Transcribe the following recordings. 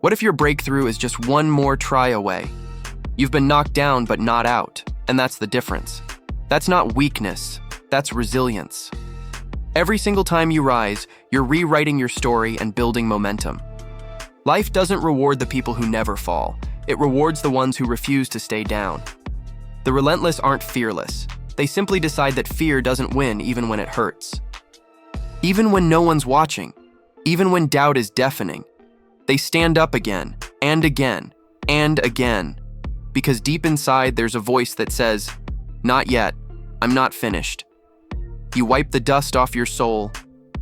What if your breakthrough is just one more try away? You've been knocked down but not out, and that's the difference. That's not weakness, that's resilience. Every single time you rise, you're rewriting your story and building momentum. Life doesn't reward the people who never fall. It rewards the ones who refuse to stay down. The relentless aren't fearless. They simply decide that fear doesn't win even when it hurts. Even when no one's watching, even when doubt is deafening, they stand up again, and again, and again. Because deep inside, there's a voice that says, "Not yet, I'm not finished." You wipe the dust off your soul,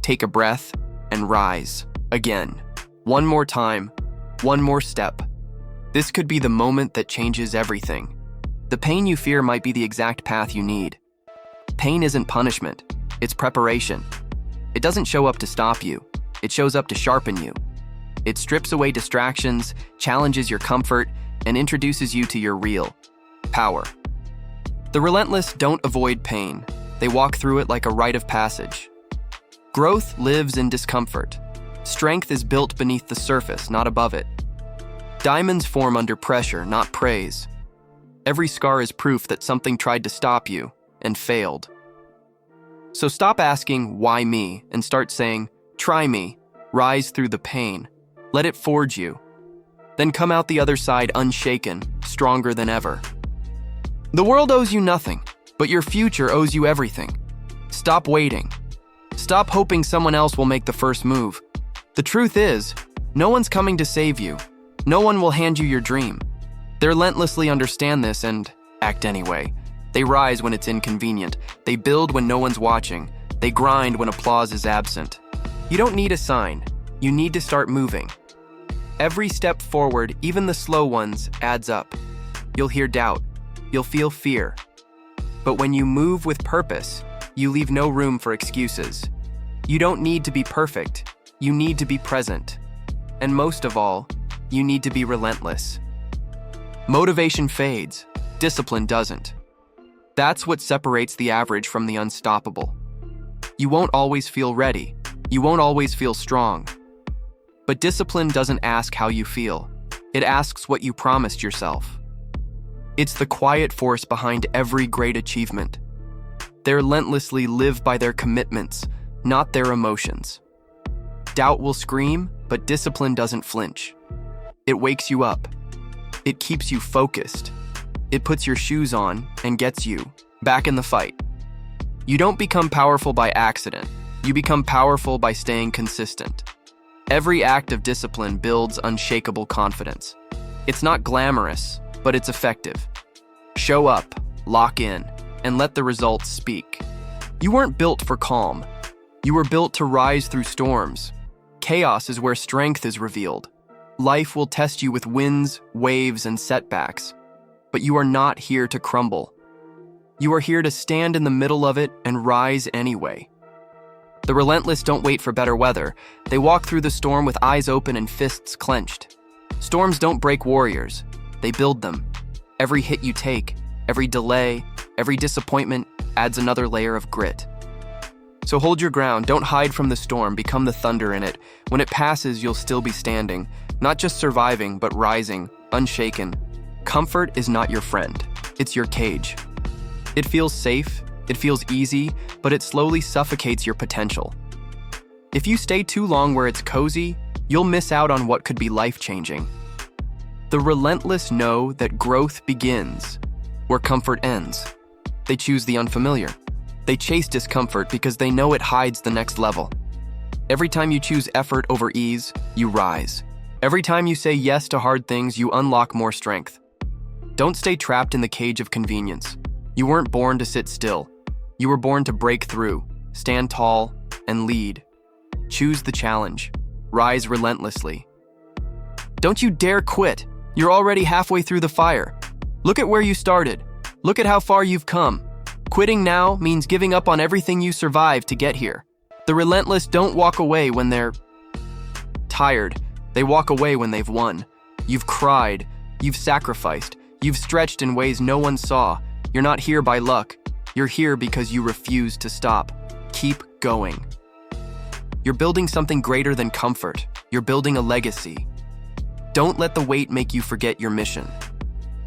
take a breath, and rise again. One more time, one more step. This could be the moment that changes everything. The pain you fear might be the exact path you need. Pain isn't punishment, it's preparation. It doesn't show up to stop you, it shows up to sharpen you. It strips away distractions, challenges your comfort, and introduces you to your real power. The relentless don't avoid pain. They walk through it like a rite of passage. Growth lives in discomfort. Strength is built beneath the surface, not above it. Diamonds form under pressure, not praise. Every scar is proof that something tried to stop you and failed. So stop asking, "Why me?" and start saying, "Try me." Rise through the pain. Let it forge you. Then come out the other side unshaken, stronger than ever. The world owes you nothing, but your future owes you everything. Stop waiting. Stop hoping someone else will make the first move. The truth is, no one's coming to save you. No one will hand you your dream. They relentlessly understand this and act anyway. They rise when it's inconvenient. They build when no one's watching. They grind when applause is absent. You don't need a sign. You need to start moving. Every step forward, even the slow ones, adds up. You'll hear doubt. You'll feel fear. But when you move with purpose, you leave no room for excuses. You don't need to be perfect. You need to be present. And most of all, you need to be relentless. Motivation fades. Discipline doesn't. That's what separates the average from the unstoppable. You won't always feel ready. You won't always feel strong. But discipline doesn't ask how you feel. It asks what you promised yourself. It's the quiet force behind every great achievement. They relentlessly live by their commitments, not their emotions. Doubt will scream, but discipline doesn't flinch. It wakes you up. It keeps you focused. It puts your shoes on and gets you back in the fight. You don't become powerful by accident. You become powerful by staying consistent. Every act of discipline builds unshakable confidence. It's not glamorous, but it's effective. Show up, lock in, and let the results speak. You weren't built for calm. You were built to rise through storms. Chaos is where strength is revealed. Life will test you with winds, waves, and setbacks. But you are not here to crumble. You are here to stand in the middle of it and rise anyway. The relentless don't wait for better weather. They walk through the storm with eyes open and fists clenched. Storms don't break warriors. They build them. Every hit you take, every delay, every disappointment adds another layer of grit. So hold your ground. Don't hide from the storm. Become the thunder in it. When it passes, you'll still be standing. Not just surviving, but rising, unshaken. Comfort is not your friend. It's your cage. It feels safe. It feels easy, but it slowly suffocates your potential. If you stay too long where it's cozy, you'll miss out on what could be life-changing. The relentless know that growth begins where comfort ends. They choose the unfamiliar. They chase discomfort because they know it hides the next level. Every time you choose effort over ease, you rise. Every time you say yes to hard things, you unlock more strength. Don't stay trapped in the cage of convenience. You weren't born to sit still. You were born to break through, stand tall, and lead. Choose the challenge. Rise relentlessly. Don't you dare quit. You're already halfway through the fire. Look at where you started. Look at how far you've come. Quitting now means giving up on everything you survived to get here. The relentless don't walk away when they're tired. They walk away when they've won. You've cried. You've sacrificed. You've stretched in ways no one saw. You're not here by luck. You're here because you refuse to stop. Keep going. You're building something greater than comfort. You're building a legacy. Don't let the weight make you forget your mission.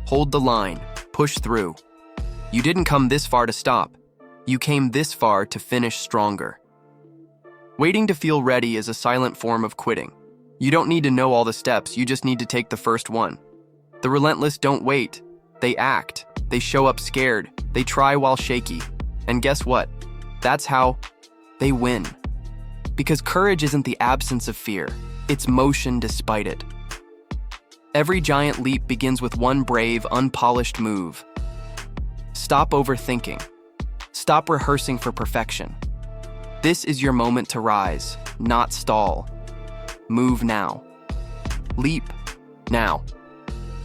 Hold the line, push through. You didn't come this far to stop. You came this far to finish stronger. Waiting to feel ready is a silent form of quitting. You don't need to know all the steps, you just need to take the first one. The relentless don't wait. They act. They show up scared. They try while shaky. And guess what? That's how they win. Because courage isn't the absence of fear. It's motion despite it. Every giant leap begins with one brave, unpolished move. Stop overthinking. Stop rehearsing for perfection. This is your moment to rise, not stall. Move now. Leap now.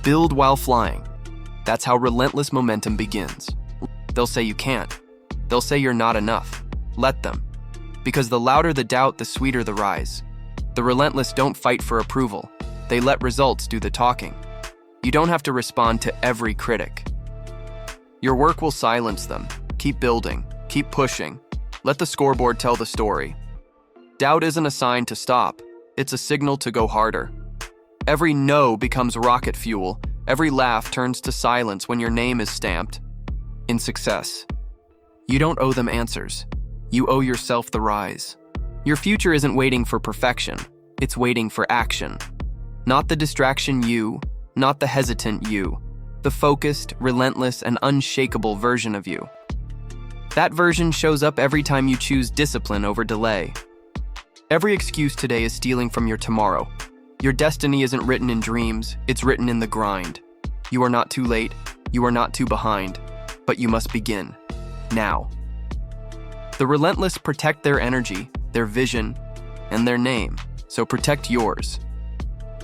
Build while flying. That's how relentless momentum begins. They'll say you can't. They'll say you're not enough. Let them. Because the louder the doubt, the sweeter the rise. The relentless don't fight for approval. They let results do the talking. You don't have to respond to every critic. Your work will silence them. Keep building. Keep pushing. Let the scoreboard tell the story. Doubt isn't a sign to stop. It's a signal to go harder. Every no becomes rocket fuel. Every laugh turns to silence when your name is stamped in success. You don't owe them answers. You owe yourself the rise. Your future isn't waiting for perfection. It's waiting for action. Not the distraction you, not the hesitant you, the focused, relentless, and unshakable version of you. That version shows up every time you choose discipline over delay. Every excuse today is stealing from your tomorrow. Your destiny isn't written in dreams, it's written in the grind. You are not too late, you are not too behind, but you must begin, now. The relentless protect their energy, their vision, and their name, so protect yours.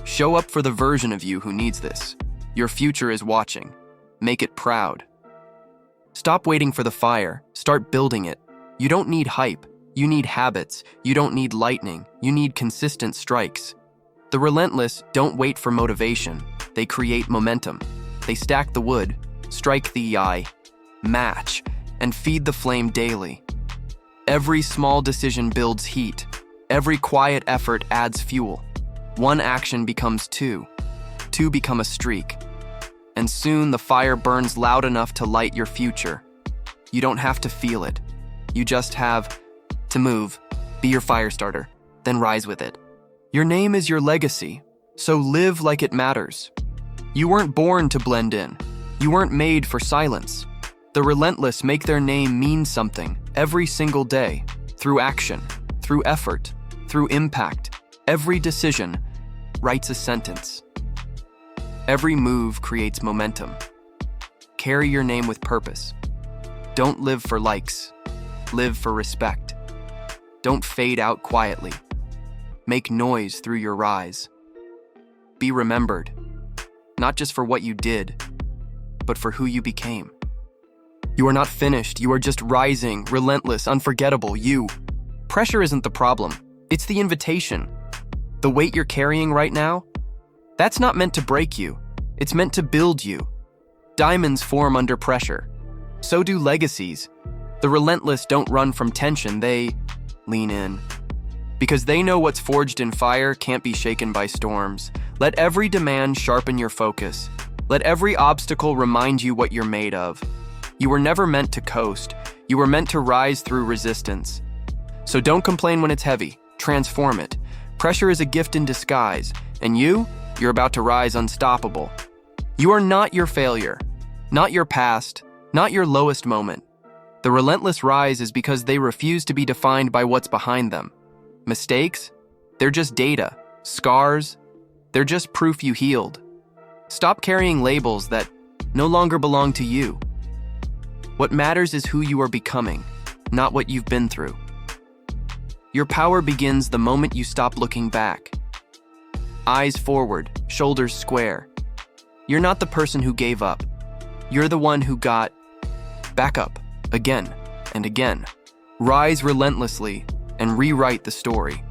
Show up for the version of you who needs this. Your future is watching. Make it proud. Stop waiting for the fire, start building it. You don't need hype, you need habits. You don't need lightning, you need consistent strikes. The relentless don't wait for motivation, they create momentum. They stack the wood, strike the eye, match, and feed the flame daily. Every small decision builds heat. Every quiet effort adds fuel. One action becomes two. Two become a streak. And soon the fire burns loud enough to light your future. You don't have to feel it. You just have to move, be your fire starter, then rise with it. Your name is your legacy, so live like it matters. You weren't born to blend in. You weren't made for silence. The relentless make their name mean something every single day, through action, through effort, through impact. Every decision writes a sentence. Every move creates momentum. Carry your name with purpose. Don't live for likes. Live for respect. Don't fade out quietly. Make noise through your rise. Be remembered, not just for what you did, but for who you became. You are not finished. You are just rising, relentless, unforgettable. You. Pressure isn't the problem. It's the invitation. The weight you're carrying right now, that's not meant to break you. It's meant to build you. Diamonds form under pressure. So do legacies. The relentless don't run from tension, they lean in. Because they know what's forged in fire can't be shaken by storms. Let every demand sharpen your focus. Let every obstacle remind you what you're made of. You were never meant to coast. You were meant to rise through resistance. So don't complain when it's heavy. Transform it. Pressure is a gift in disguise, and you're about to rise unstoppable. You are not your failure, not your past, not your lowest moment. The relentless rise is because they refuse to be defined by what's behind them. Mistakes? They're just data. Scars? They're just proof you healed. Stop carrying labels that no longer belong to you. What matters is who you are becoming, not what you've been through. Your power begins the moment you stop looking back. Eyes forward, shoulders square. You're not the person who gave up. You're the one who got back up again and again. Rise relentlessly and rewrite the story.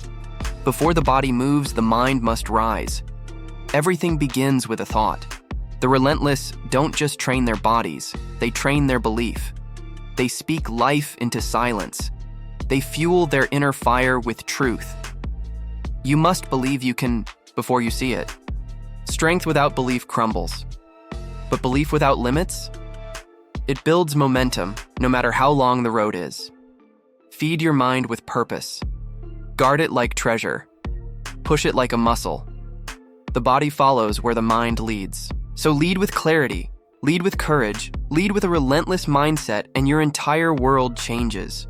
Before the body moves, the mind must rise. Everything begins with a thought. The relentless don't just train their bodies, they train their belief. They speak life into silence. They fuel their inner fire with truth. You must believe you can before you see it. Strength without belief crumbles. But belief without limits? It builds momentum, no matter how long the road is. Feed your mind with purpose. Guard it like treasure. Push it like a muscle. The body follows where the mind leads. So lead with clarity, lead with courage, lead with a relentless mindset, and your entire world changes.